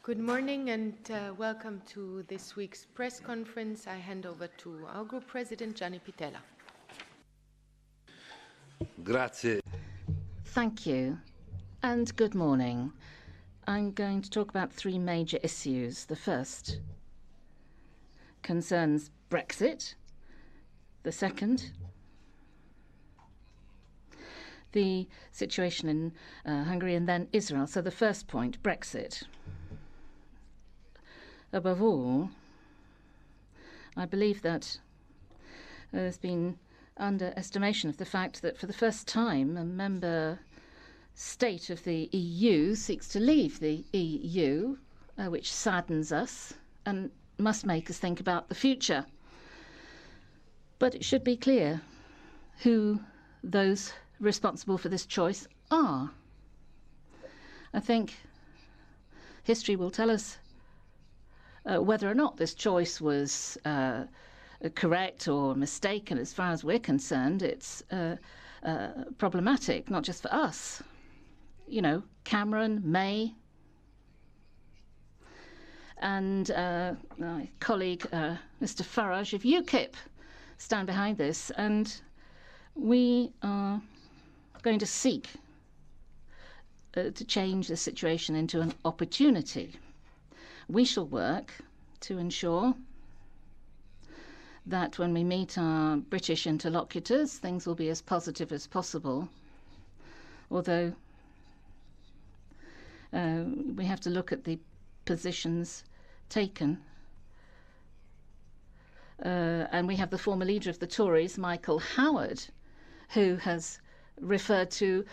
Good morning and welcome to this week's press conference. I hand over to our Group President Gianni Pittella. Grazie. Thank you and good morning. I'm going to talk about three major issues. The first concerns Brexit. The second, the situation in Hungary, and then Israel. So the first point, Brexit. Above all, I believe that there's been underestimation of the fact that for the first time a member state of the EU seeks to leave the EU, which saddens us and must make us think about the future. But it should be clear who those responsible for this choice are. I think history will tell us whether or not this choice was correct or mistaken. As far as we're concerned, it's problematic, not just for us. You know, Cameron, May, and my colleague Mr. Farage of UKIP stand behind this, and we are going to seek to change the situation into an opportunity. We shall work to ensure that when we meet our British interlocutors, things will be as positive as possible, although we have to look at the positions taken. And we have the former leader of the Tories, Michael Howard, who has referred to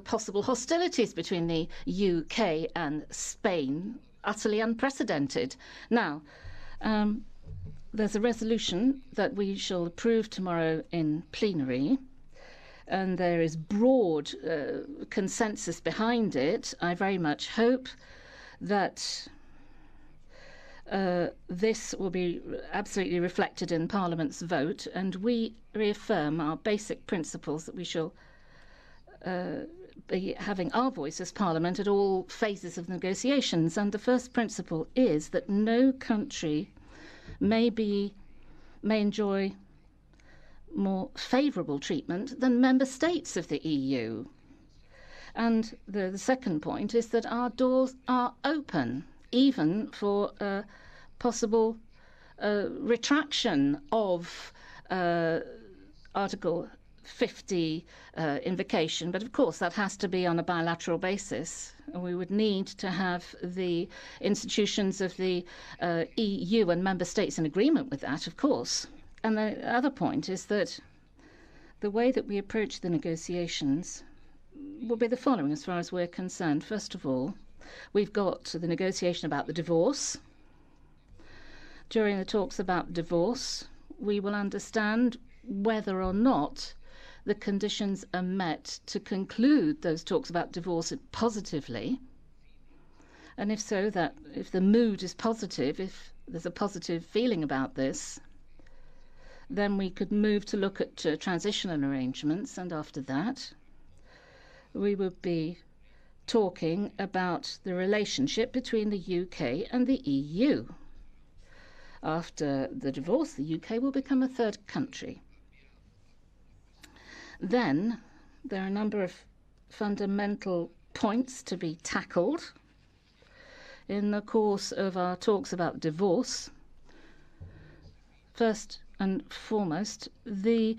possible hostilities between the UK and Spain, utterly unprecedented. Now, there's a resolution that we shall approve tomorrow in plenary, and there is broad consensus behind it. I very much hope that this will be absolutely reflected in Parliament's vote, and we reaffirm our basic principles that we shall be having our voice as Parliament at all phases of negotiations. And the first principle is that no country may enjoy more favourable treatment than member states of the EU. And the second point is that our doors are open, even for possible retraction of Article 50 invocation. But of course that has to be on a bilateral basis. We would need to have the institutions of the EU and member states in agreement with that, of course. And the other point is that the way that we approach the negotiations will be the following as far as we're concerned. First of all, we've got the negotiation about the divorce. During the talks about divorce, we will understand whether or not the conditions are met to conclude those talks about divorce positively. And if so, that if the mood is positive, if there's a positive feeling about this, then we could move to look at transitional arrangements, and after that we would be talking about the relationship between the UK and the EU. After the divorce, the UK will become a third country. Then there are a number of fundamental points to be tackled in the course of our talks about divorce. First and foremost, the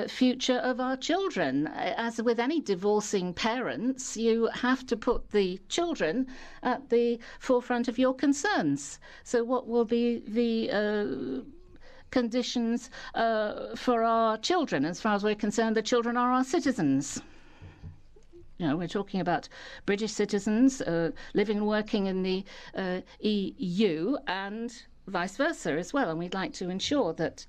future of our children. As with any divorcing parents, you have to put the children at the forefront of your concerns. So what will be the conditions for our children? As far as we're concerned, the children are our citizens. You know, we're talking about British citizens living and working in the EU and vice versa as well. And we'd like to ensure that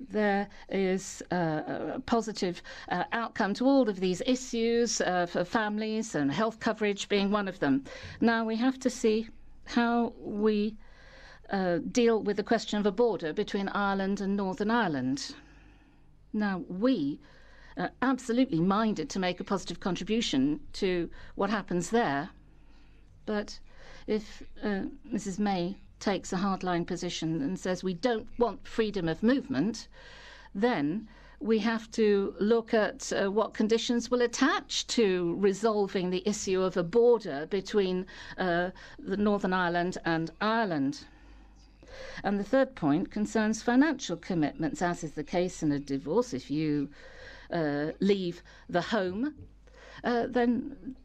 there is a positive outcome to all of these issues for families, and health coverage being one of them. Now we have to see how we deal with the question of a border between Ireland and Northern Ireland. Now, we are absolutely minded to make a positive contribution to what happens there, but if Mrs. May takes a hardline position and says we don't want freedom of movement, then we have to look at what conditions will attach to resolving the issue of a border between the Northern Ireland and Ireland. And the third point concerns financial commitments, as is the case in a divorce. If you leave the home, then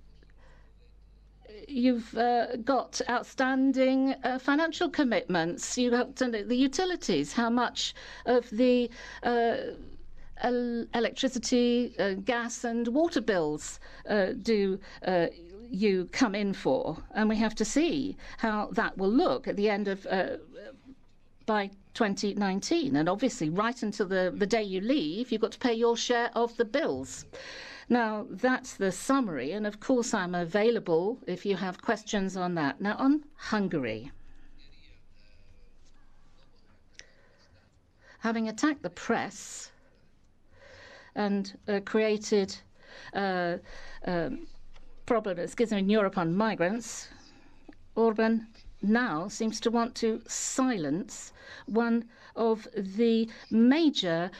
you've got outstanding financial commitments. You have to know the utilities, how much of the electricity, gas and water bills do you come in for? And we have to see how that will look at the end of by 2019. And obviously, right until the day you leave, you've got to pay your share of the bills. Now, that's the summary, and of course I'm available if you have questions on that. Now, on Hungary. Having attacked the press and created problem, schism in Europe on migrants, Orban now seems to want to silence one of the major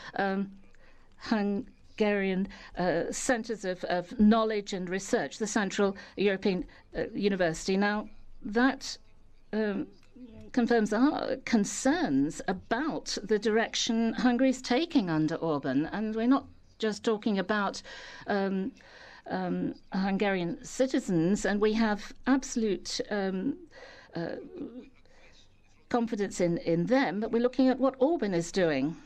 Hungarian centres of knowledge and research, the Central European University. Now, that confirms our concerns about the direction Hungary is taking under Orban. And we're not just talking about Hungarian citizens, and we have absolute confidence in them, but we're looking at what Orban is doing.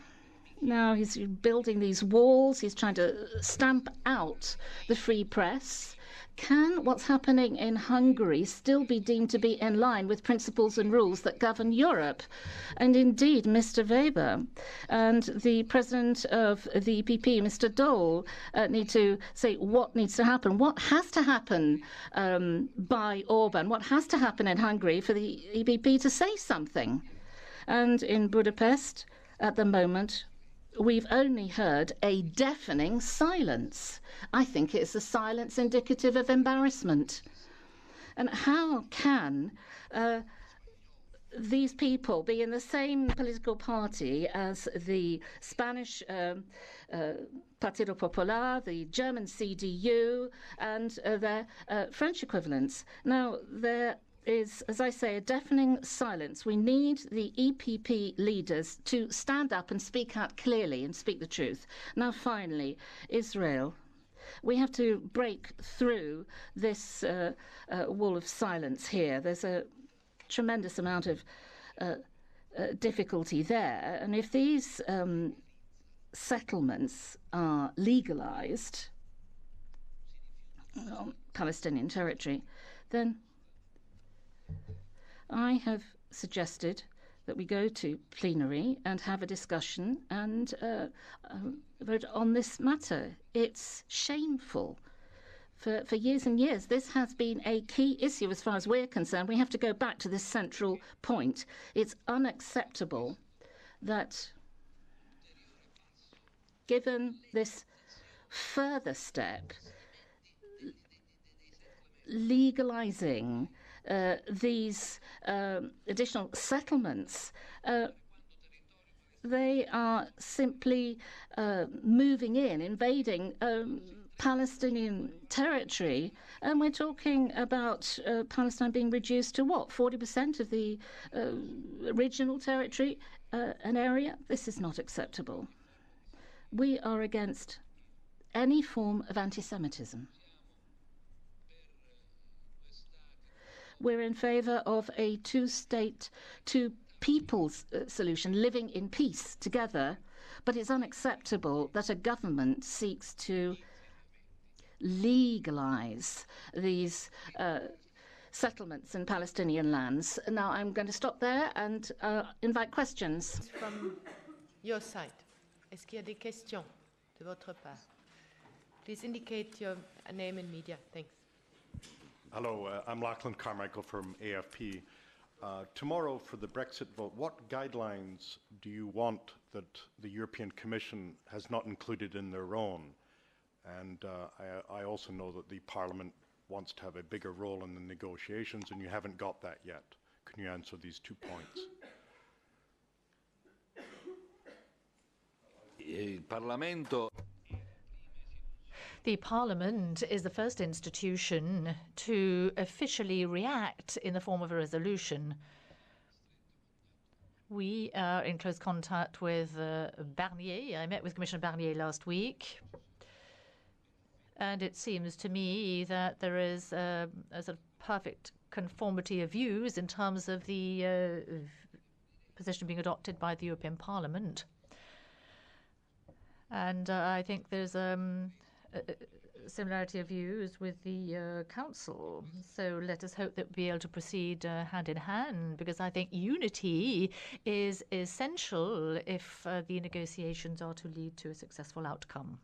Now he's building these walls, he's trying to stamp out the free press. Can what's happening in Hungary still be deemed to be in line with principles and rules that govern Europe? And indeed, Mr. Weber and the president of the EPP, Mr. Daul, need to say what needs to happen. What has to happen by Orban? What has to happen in Hungary for the EPP to say something? And in Budapest, at the moment, we've only heard a deafening silence. I think it's a silence indicative of embarrassment. And how can these people be in the same political party as the Spanish Partido Popular, the German CDU, and their French equivalents? Now, there is, as I say, a deafening silence. We need the EPP leaders to stand up and speak out clearly and speak the truth. Now, finally, Israel. We have to break through this wall of silence here. There's a tremendous amount of difficulty there. And if these settlements are legalized on Palestinian territory, then I have suggested that we go to plenary and have a discussion and vote on this matter. It's shameful. For years and years, this has been a key issue as far as we're concerned. We have to go back to this central point. It's unacceptable that, given this further step, legalizing these additional settlements, they are simply moving in, invading Palestinian territory, and we're talking about Palestine being reduced to what, 40% of the original territory, an area? This is not acceptable. We are against any form of anti-Semitism. We're in favour of a two-state, two-peoples solution, living in peace together, but it's unacceptable that a government seeks to legalise these settlements in Palestinian lands. Now, I'm going to stop there and invite questions. From your side, est-ce qu'il y a des questions de votre part? Please indicate your name and media. Thanks. Hello, I'm Lachlan Carmichael from AFP. Tomorrow, for the Brexit vote, what guidelines do you want that the European Commission has not included in their own? And I also know that the Parliament wants to have a bigger role in the negotiations, and you haven't got that yet. Can you answer these 2 points? The Parliament is the first institution to officially react in the form of a resolution. We are in close contact with Barnier. I met with Commissioner Barnier last week. And it seems to me that there is a sort of perfect conformity of views in terms of the position being adopted by the European Parliament. And I think there's a similarity of views with the Council. So let us hope that we'll be able to proceed hand in hand, because I think unity is essential if the negotiations are to lead to a successful outcome.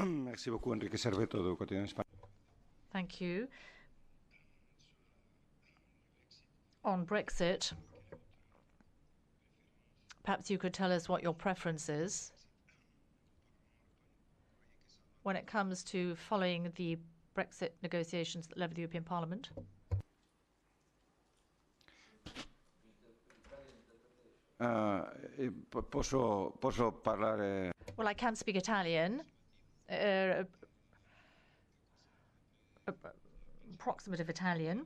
Merci beaucoup, Enrique Serveto, do Quotidiano Español. Thank you. On Brexit, perhaps you could tell us what your preference is when it comes to following the Brexit negotiations at the level of the European Parliament. Posso parlare... Well, I can speak Italian, approximative Italian.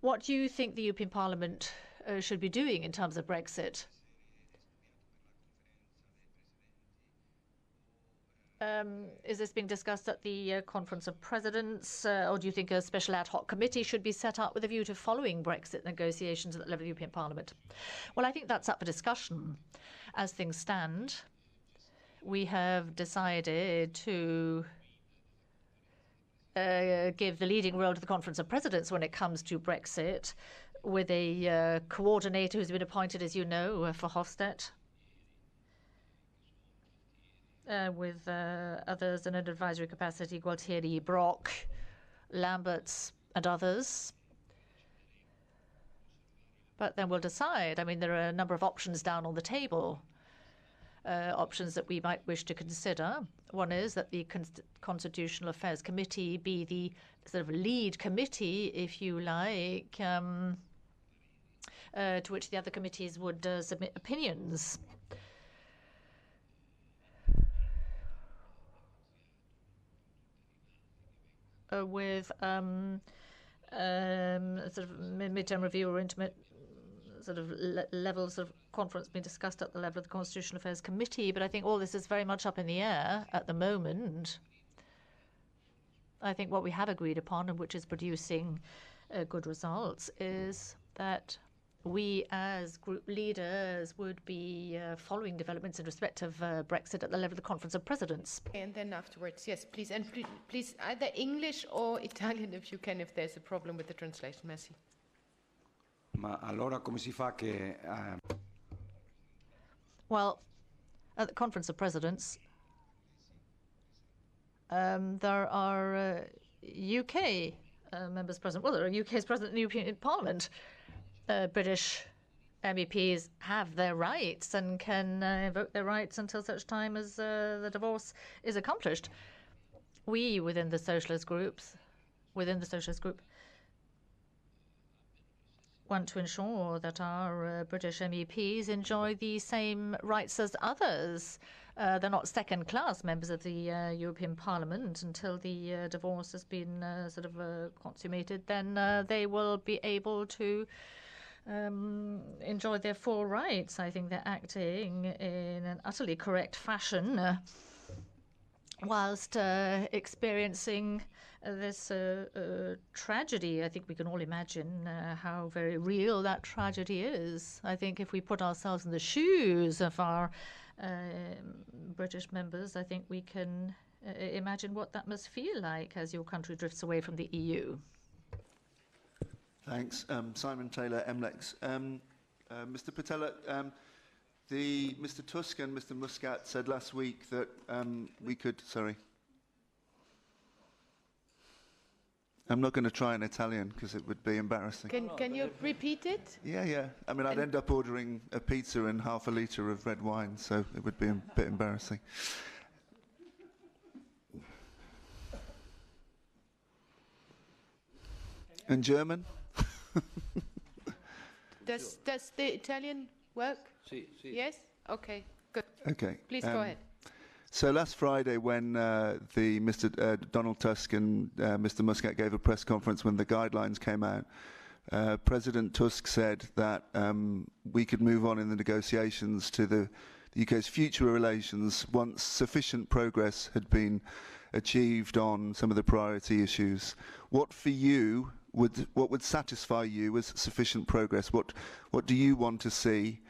What do you think the European Parliament should be doing in terms of Brexit? Is this being discussed at the Conference of Presidents, or do you think a special ad hoc committee should be set up with a view to following Brexit negotiations at the level of the European Parliament? Well, I think that's up for discussion. As things stand, we have decided to give the leading role to the Conference of Presidents when it comes to Brexit, with a coordinator who's been appointed, as you know, Verhofstadt, with others in an advisory capacity, Gualtieri, Brok, Lamberts, and others. But then we'll decide. I mean, there are a number of options down on the table, options that we might wish to consider. One is that the Constitutional Affairs Committee be the sort of lead committee, if you like, to which the other committees would submit opinions. With sort of mid-term review or intimate sort of levels of conference being discussed at the level of the Constitutional Affairs Committee. But I think all this is very much up in the air at the moment. I think what we have agreed upon, and which is producing good results, is that we as group leaders would be following developments in respect of Brexit at the level of the Conference of Presidents. And then afterwards, yes, please. And please either English or Italian if you can, if there's a problem with the translation. Merci. Ma allora come si fa che... Well, at the Conference of Presidents, there are UK members present. Well, there are UK's president in the European Parliament. British MEPs have their rights and can invoke their rights until such time as the divorce is accomplished. We, within the Socialist Group, want to ensure that our British MEPs enjoy the same rights as others. They're not second-class members of the European Parliament until the divorce has been consummated. Then they will be able to enjoy their full rights. I think they're acting in an utterly correct fashion whilst experiencing this tragedy. I think we can all imagine how very real that tragedy is. I think if we put ourselves in the shoes of our British members, I think we can imagine what that must feel like as your country drifts away from the EU. Thanks. Simon Taylor, MLEX. Mr. Pittella, Mr. Tusk and Mr. Muscat said last week that we could... Sorry. I'm not going to try in Italian because it would be embarrassing. Can you repeat it? Yeah. I mean, I'd end up ordering a pizza and half a litre of red wine, so it would be a bit embarrassing. And German? Does the Italian work? Sì, sì. Yes? Okay, good. Okay. Please go ahead. So last Friday, when Mr. Donald Tusk and Mr. Muscat gave a press conference when the guidelines came out, President Tusk said that we could move on in the negotiations to the UK's future relations once sufficient progress had been achieved on some of the priority issues. What for you what would satisfy you as sufficient progress? What do you want to see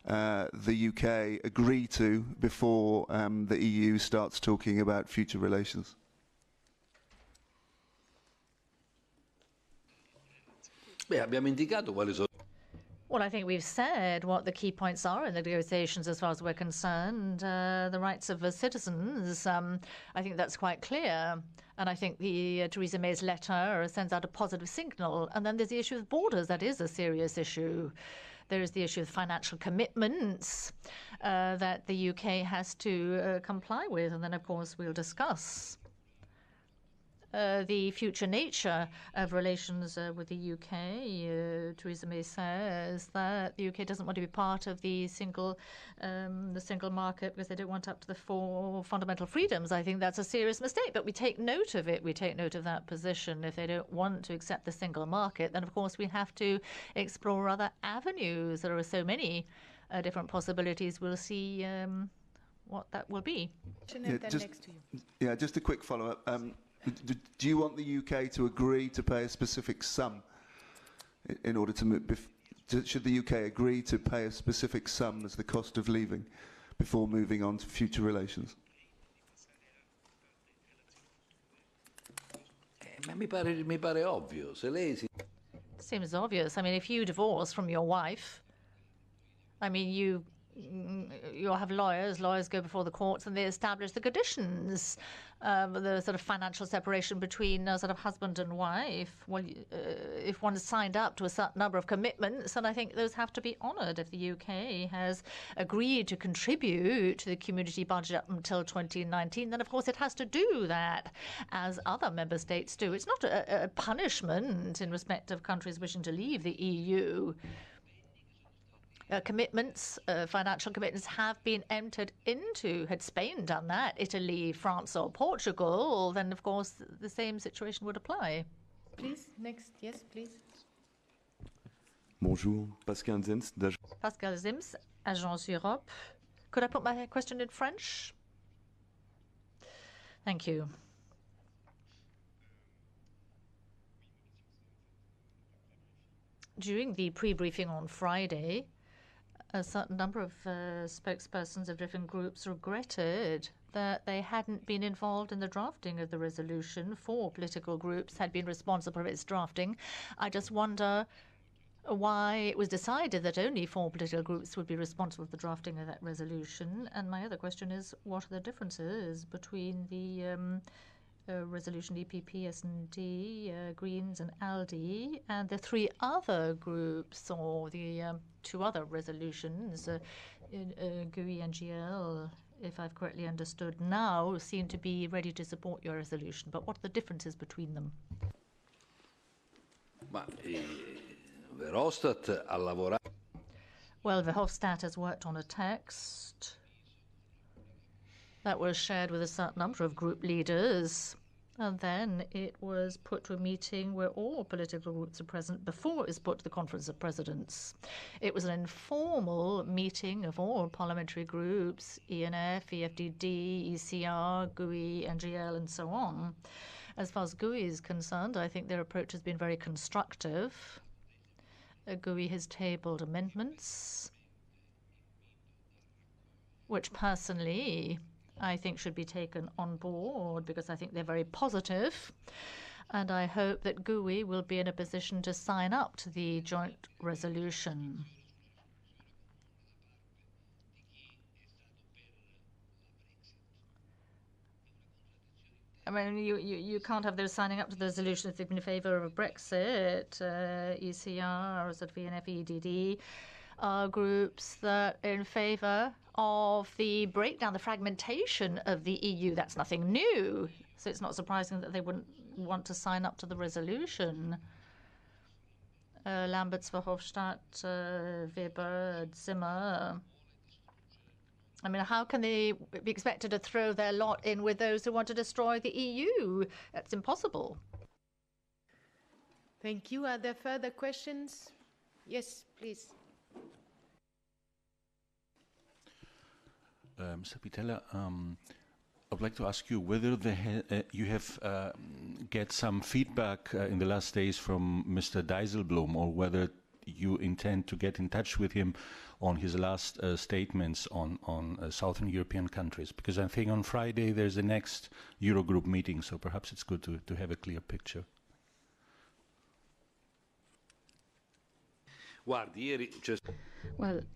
the UK agree to before the EU starts talking about future relations? Beh, abbiamo indicato quali sono. Well, I think we've said what the key points are in the negotiations as far as we're concerned. The rights of citizens, I think that's quite clear. And I think the Theresa May's letter sends out a positive signal. And then there's the issue of borders. That is a serious issue. There is the issue of financial commitments that the UK has to comply with. And then, of course, we'll discuss the future nature of relations with the UK. Theresa May says that the UK doesn't want to be part of the single market because they don't want up to the 4 fundamental freedoms. I think that's a serious mistake, but we take note of it. We take note of that position. If they don't want to accept the single market, then of course we have to explore other avenues. There are so many different possibilities. We'll see what that will be. Yeah, just a quick follow-up. Do you want the UK to agree to pay a specific sum in order to move? Should the UK agree to pay a specific sum as the cost of leaving before moving on to future relations? Ma mi pare ovvio. Se lei si... Seems obvious. I mean, if you divorce from your wife, I mean, you'll have lawyers go before the courts and they establish the conditions, the sort of financial separation between sort of husband and wife. Well, if one is signed up to a certain number of commitments, and I think those have to be honoured. If the UK has agreed to contribute to the community budget up until 2019, then of course it has to do that, as other member states do. It's not a punishment in respect of countries wishing to leave the EU. Commitments, financial commitments have been entered into. Had Spain done that, Italy, France or Portugal, then of course the same situation would apply. Please, next. Yes, please. Bonjour, Pascal Zims. Pascal Zims, Agence Europe. Could I put my question in French? Thank you. During the pre-briefing on Friday, a certain number of spokespersons of different groups regretted that they hadn't been involved in the drafting of the resolution. 4 political groups had been responsible for its drafting. I just wonder why it was decided that only 4 political groups would be responsible for the drafting of that resolution. And my other question is, what are the differences between the resolution EPP, S&D, Greens and ALDE, and the 3 other groups, or the 2 other resolutions, GUI and GL, if I've correctly understood, now seem to be ready to support your resolution. But what are the differences between them? Verhofstadt ha lavorato. Well, Verhofstadt has worked on a text that was shared with a certain number of group leaders, and then it was put to a meeting where all political groups are present before it was put to the Conference of Presidents. It was an informal meeting of all parliamentary groups, ENF, EFDD, ECR, GUI, NGL, and so on. As far as GUI is concerned, I think their approach has been very constructive. GUI has tabled amendments, which personally I think should be taken on board because I think they're very positive, and I hope that GUI will be in a position to sign up to the joint resolution. I mean, you can't have those signing up to the resolution if they've been in favour of Brexit. ECR, sort of ENF, EDD, are groups that are in favour of the breakdown, the fragmentation of the EU. That's nothing new. So it's not surprising that they wouldn't want to sign up to the resolution. Lamberts, Verhofstadt, Weber, Zimmer. I mean, how can they be expected to throw their lot in with those who want to destroy the EU? That's impossible. Thank you. Are there further questions? Yes, please. Mr. Pittella, I would like to ask you whether you have get some feedback in the last days from Mr. Dijsselbloem, or whether you intend to get in touch with him on his last statements on Southern European countries. Because I think on Friday there's the next Eurogroup meeting, so perhaps it's good to have a clear picture. Well,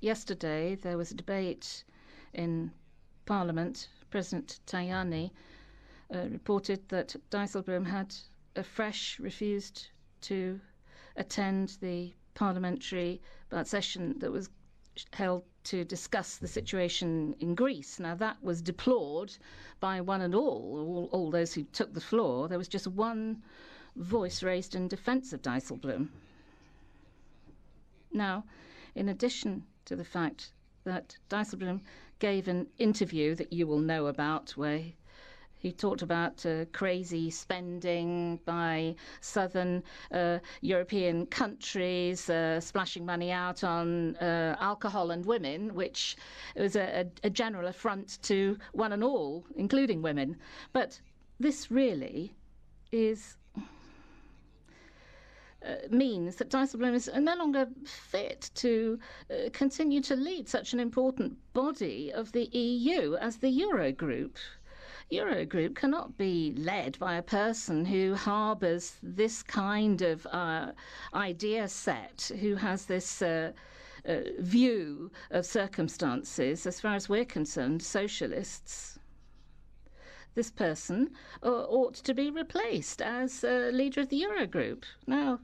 yesterday there was a debate in Parliament. President Tajani reported that Dijsselbloem had afresh refused to attend the parliamentary session that was held to discuss the situation in Greece. Now, that was deplored by one and all those who took the floor. There was just one voice raised in defence of Dijsselbloem. Now, in addition to the fact that Dijsselbloem gave an interview that you will know about, where he talked about crazy spending by southern European countries, splashing money out on alcohol and women, which was a general affront to one and all, including women. But this really is means that Dijsselbloem is no longer fit to continue to lead such an important body of the EU as the Eurogroup. Eurogroup cannot be led by a person who harbours this kind of idea set, who has this view of circumstances. As far as we're concerned, socialists, this person ought to be replaced as leader of the Eurogroup. Now,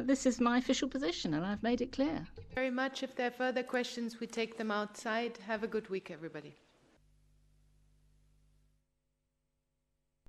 this is my official position, and I've made it clear. Very much. If there are further questions, we take them outside. Have a good week, everybody.